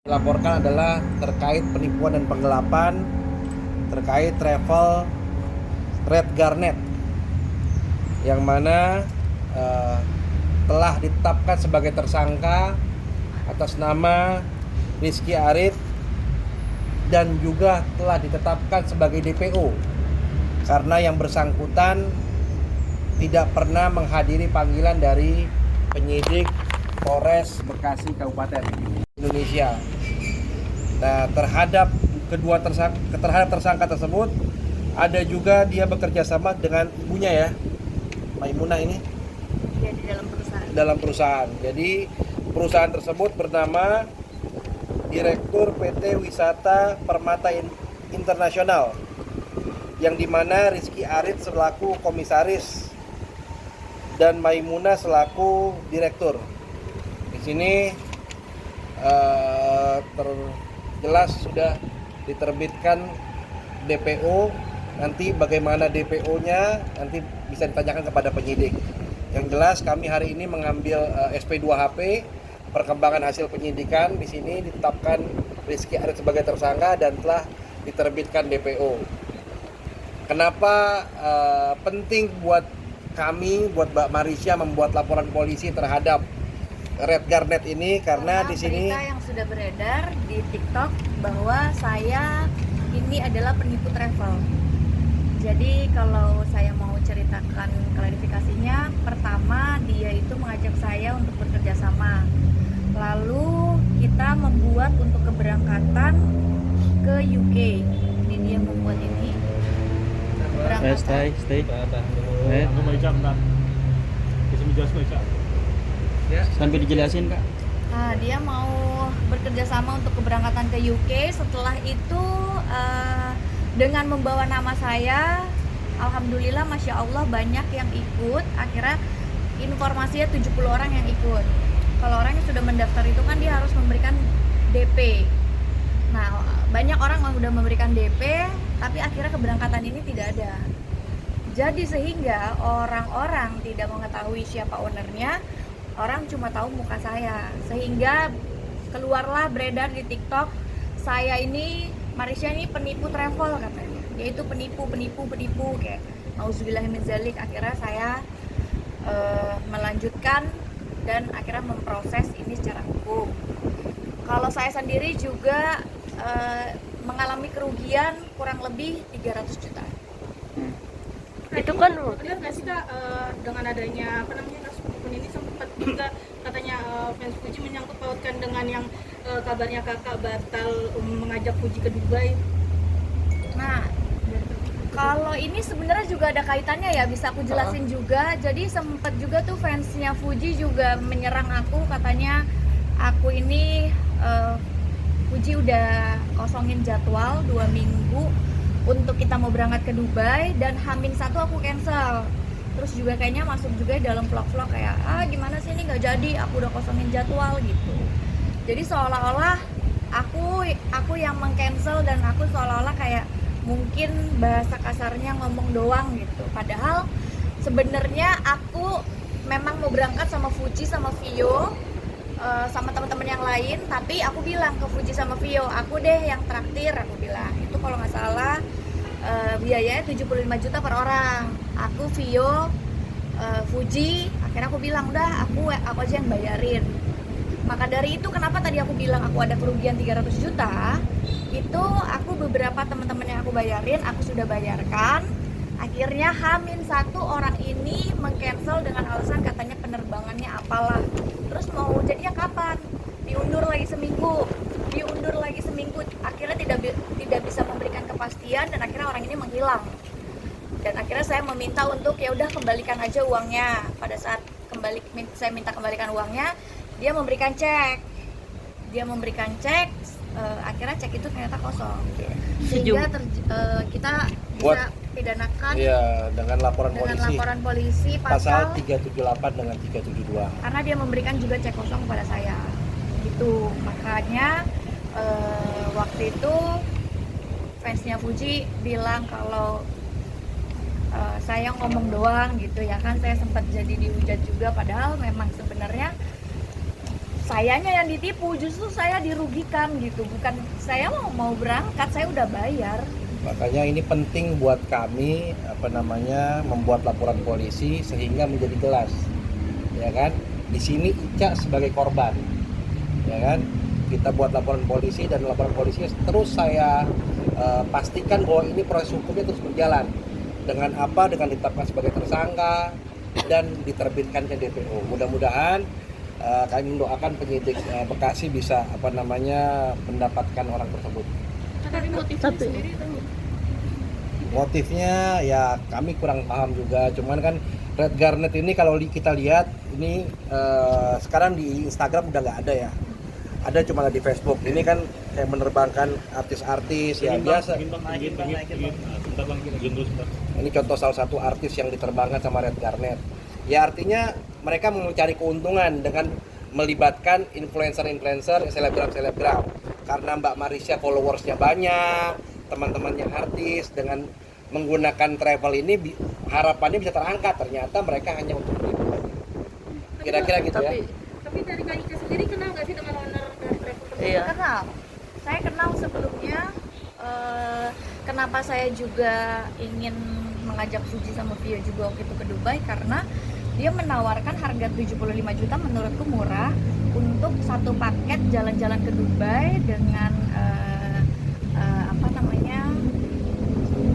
Dilaporkan adalah terkait penipuan dan penggelapan terkait travel Red Garnet yang mana telah ditetapkan sebagai tersangka atas nama Rizky Arit dan juga telah ditetapkan sebagai DPO karena yang bersangkutan tidak pernah menghadiri panggilan dari penyidik Polres Bekasi Kabupaten Indonesia. Nah, terhadap tersangka tersebut ada juga dia bekerja sama dengan ibunya ya, Maimunah ini. Ya, di dalam perusahaan. Dalam perusahaan. Jadi perusahaan tersebut bernama Direktur PT Wisata Permata Internasional, yang dimana Rizky Arit selaku komisaris dan Maimunah selaku direktur. Di sini jelas sudah diterbitkan DPO. Nanti bagaimana DPO-nya nanti bisa ditanyakan kepada penyidik. Yang jelas kami hari ini mengambil SP2HP perkembangan hasil penyidikan. Di sini ditetapkan Rizky Arit sebagai tersangka dan telah diterbitkan DPO. Kenapa penting buat kami, buat Mbak Marisha membuat laporan polisi terhadap Red Garnet ini karena di sini berita yang sudah beredar di TikTok bahwa saya ini adalah penipu travel. Jadi kalau saya mau ceritakan klarifikasinya, pertama dia itu mengajak saya untuk bekerja sama. Lalu kita membuat untuk keberangkatan ke UK. Ini dia membuat ini. Stay. Sampai dijelasin Kak. Nah, dia mau bekerja sama untuk keberangkatan ke UK. Setelah itu dengan membawa nama saya, alhamdulillah masya Allah banyak yang ikut. Akhirnya informasinya 70 orang yang ikut. Kalau orang yang sudah mendaftar itu kan dia harus memberikan DP. Nah, banyak orang yang sudah memberikan DP, tapi akhirnya keberangkatan ini tidak ada. Jadi sehingga orang-orang tidak mengetahui siapa ownernya, orang cuma tahu muka saya. Sehingga keluarlah beredar di TikTok, saya ini, Marisha ini penipu travel katanya. Dia itu penipu kayak auzubillahi min dzalik. Akhirnya saya melanjutkan dan akhirnya memproses ini secara hukum. Kalau saya sendiri juga mengalami kerugian kurang lebih 300 juta. Itu kan benar nggak sih Kak, dengan adanya kasus penipuan ini sempat juga katanya fans Fuji menyangkut pautkan dengan yang kabarnya kakak batal mengajak Fuji ke Dubai. Nah, kalau ini sebenarnya juga ada kaitannya ya, bisa aku jelasin juga. Jadi sempat juga tuh fansnya Fuji juga menyerang aku, katanya aku ini Fuji udah kosongin jadwal 2 minggu untuk kita mau berangkat ke Dubai, dan H-1 aku cancel. Terus juga kayaknya masuk juga dalam vlog-vlog kayak gimana sih ini nggak jadi, aku udah kosongin jadwal gitu. Jadi seolah-olah aku yang meng-cancel, dan aku seolah-olah kayak mungkin bahasa kasarnya ngomong doang gitu. Padahal sebenarnya aku memang mau berangkat sama Fuji sama Vio, sama teman-teman yang lain, tapi aku bilang ke Fuji sama Vio, aku deh yang traktir, aku bilang. Itu kalau nggak salah biayanya 75 juta per orang. Aku, Vio, Fuji, akhirnya aku bilang udah aku aja yang bayarin. Maka dari itu kenapa tadi aku bilang aku ada kerugian 300 juta, itu aku beberapa teman-teman yang aku bayarin, aku sudah bayarkan. Akhirnya H-1 orang ini meng-cancel dengan alasan katanya penerbangannya apalah. Terus mau jadinya kapan? Diundur lagi seminggu. Akhirnya tidak bisa memberikan kepastian, dan akhirnya orang ini menghilang. Dan akhirnya saya meminta untuk ya udah kembalikan aja uangnya. Pada saat saya minta kembalikan uangnya, dia memberikan cek. Akhirnya cek itu ternyata kosong. Sehingga kita bisa pidanakan dengan laporan polisi pasal 378 dengan 372. Karena dia memberikan juga cek kosong kepada saya. Gitu. Makanya waktu itu fansnya Fuji bilang kalau saya ngomong doang gitu ya kan. Saya sempat jadi dihujat juga, padahal memang sebenarnya sayanya yang ditipu, justru saya dirugikan gitu. Bukan saya mau berangkat, saya udah bayar. Makanya ini penting buat kami membuat laporan polisi sehingga menjadi jelas, ya kan? Di sini Ica sebagai korban, ya kan? Kita buat laporan polisi dan laporan polisi terus saya pastikan bahwa ini proses hukumnya terus berjalan. Dengan apa? Dengan ditetapkan sebagai tersangka dan diterbitkannya DPO. Mudah-mudahan kami mendoakan penyidik Bekasi bisa mendapatkan orang tersebut. Tapi motifnya sendiri tahu. Motifnya ya kami kurang paham juga, cuman kan Red Garnet ini kalau kita lihat ini sekarang di Instagram udah nggak ada ya, ada cuma di Facebook. Ini kan kayak menerbangkan artis-artis ya biasa. Ini contoh salah satu artis yang diterbangkan sama Red Garnet. Ya artinya mereka mau mencari keuntungan dengan melibatkan influencer-influencer, selebgram-selebgram. Karena Mbak Marisha followersnya banyak, teman-temannya artis, dengan menggunakan travel ini harapannya bisa terangkat. Ternyata mereka hanya untuk menipu. Kira-kira gitu ya. Tapi dari Kak Ica sendiri kenal nggak sih dengan owner dan travel tersebut? Iya. Kenal. Saya kenal sebelumnya. Kenapa saya juga ingin mengajak Fuji sama Vio juga waktu itu ke Dubai, karena dia menawarkan harga 75 juta menurutku murah untuk satu paket jalan-jalan ke Dubai dengan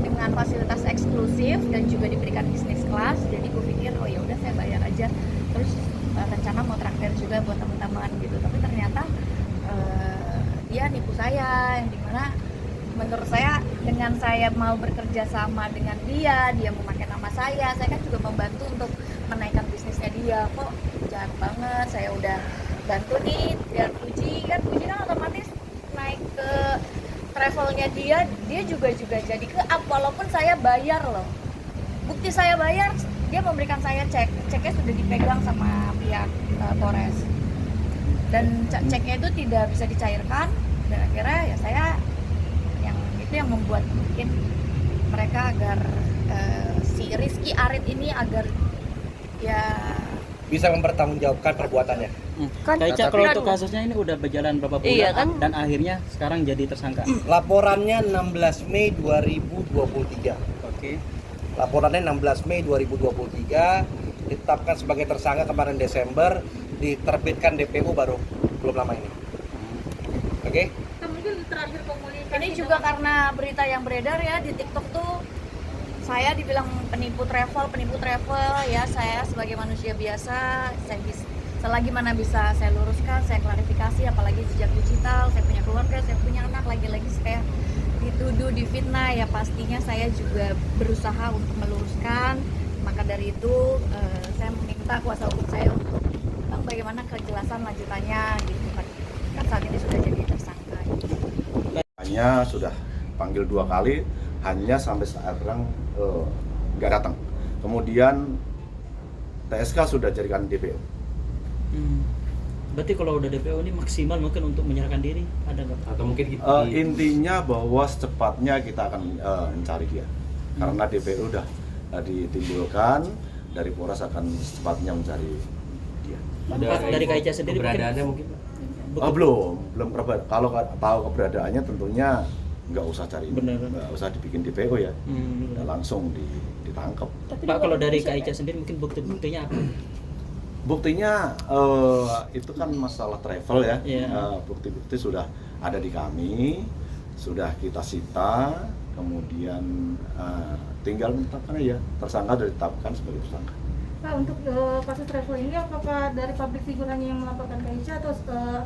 dengan fasilitas eksklusif dan juga diberikan bisnis kelas. Jadi gue pikir oh ya udah saya bayar aja. Terus rencana mau traktir juga buat teman-teman gitu. Tapi ternyata dia nipu saya, yang dimana menurut saya dengan saya mau bekerja sama dengan dia memakai nama saya kan juga membantu untuk menaikkan bisnisnya dia. Kok jahat banget, saya udah bantu nih biar Fuji kan otomatis naik ke travelnya dia juga jadi ke up walaupun saya bayar loh. Bukti saya bayar, dia memberikan saya ceknya sudah dipegang sama pihak Polres. Dan ceknya itu tidak bisa dicairkan dan akhirnya ya saya yang membuat mungkin mereka agar si Rizky Arit ini agar ya bisa mempertanggungjawabkan perbuatannya. Kak Ica, kalau untuk kasusnya ini udah berjalan berapa bulan Iya, kan? dan akhirnya sekarang jadi tersangka. Laporannya 16 Mei 2023. Oke. Laporannya 16 Mei 2023, ditetapkan sebagai tersangka kemarin Desember, diterbitkan DPO baru belum lama ini. Oke? Mungkin terakhir komunikasi. ini juga karena berita yang beredar ya di TikTok tuh saya dibilang penipu travel ya. Saya sebagai manusia biasa, selagi mana bisa saya luruskan, saya klarifikasi, apalagi jejak digital, saya punya keluarga, saya punya anak, lagi-lagi saya dituduh, difitnah, ya pastinya saya juga berusaha untuk meluruskan. Maka dari itu saya meminta kuasa hukum saya untuk Bang bagaimana kejelasan lanjutannya gitu kan saat ini sudah jadi tersangka. Hanya sudah panggil 2 kali, hanya sampai sekarang nggak datang. Kemudian TSK sudah jadikan DPO. Berarti kalau udah DPO ini maksimal mungkin untuk menyerahkan diri, ada nggak? Atau mungkin Intinya bahwa secepatnya kita akan mencari dia. Karena DPO udah ditimbulkan, dari Polres akan secepatnya mencari dia. Dari Kak Ica sendiri keberadaannya mungkin belum kalau tahu keberadaannya tentunya nggak usah cari, Bener. nggak usah dibikin DPO ya, udah langsung ditangkap. Pak, kalau dari Kak Ica sendiri mungkin bukti-buktinya apa? Buktinya itu kan masalah travel ya. Yeah. Bukti-bukti sudah ada di kami, sudah kita sita, kemudian tinggal menetapkan ya, tersangka sudah ditetapkan sebagai tersangka. Pak, untuk kasus travel ini apakah dari publik figur hanya yang melaporkan ke Ica atau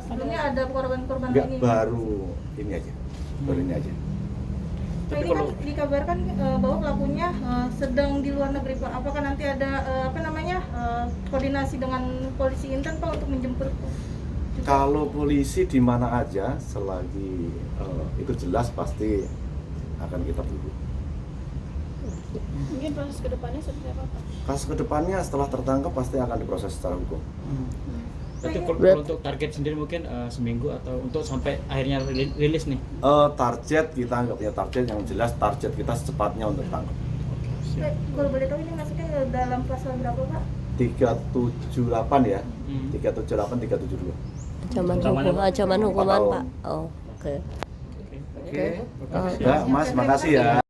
sebelumnya ada korban-korban Enggak, lainnya? baru ini aja. Pak, ini kan dikabarkan bahwa pelakunya sedang di luar negeri, Pak. Apakah nanti ada koordinasi dengan polisi intern, Pak, untuk menjemput? Kalau polisi di mana aja selagi itu jelas pasti akan kita tunggu. Mungkin proses kedepannya seperti apa, Pak? Kasus kedepannya setelah tertangkap pasti akan diproses secara hukum. Berarti kalau untuk target sendiri mungkin seminggu atau untuk sampai akhirnya rilis nih? Target kita nggak punya target, yang jelas target kita secepatnya untuk tangkap. Kalau boleh tahu ini masuknya dalam pasal berapa, Pak? 378 ya, 378, 372. Ancaman hukuman tahun. Pak. Oh, oke. Oke. Ya, Mas, makasih ya.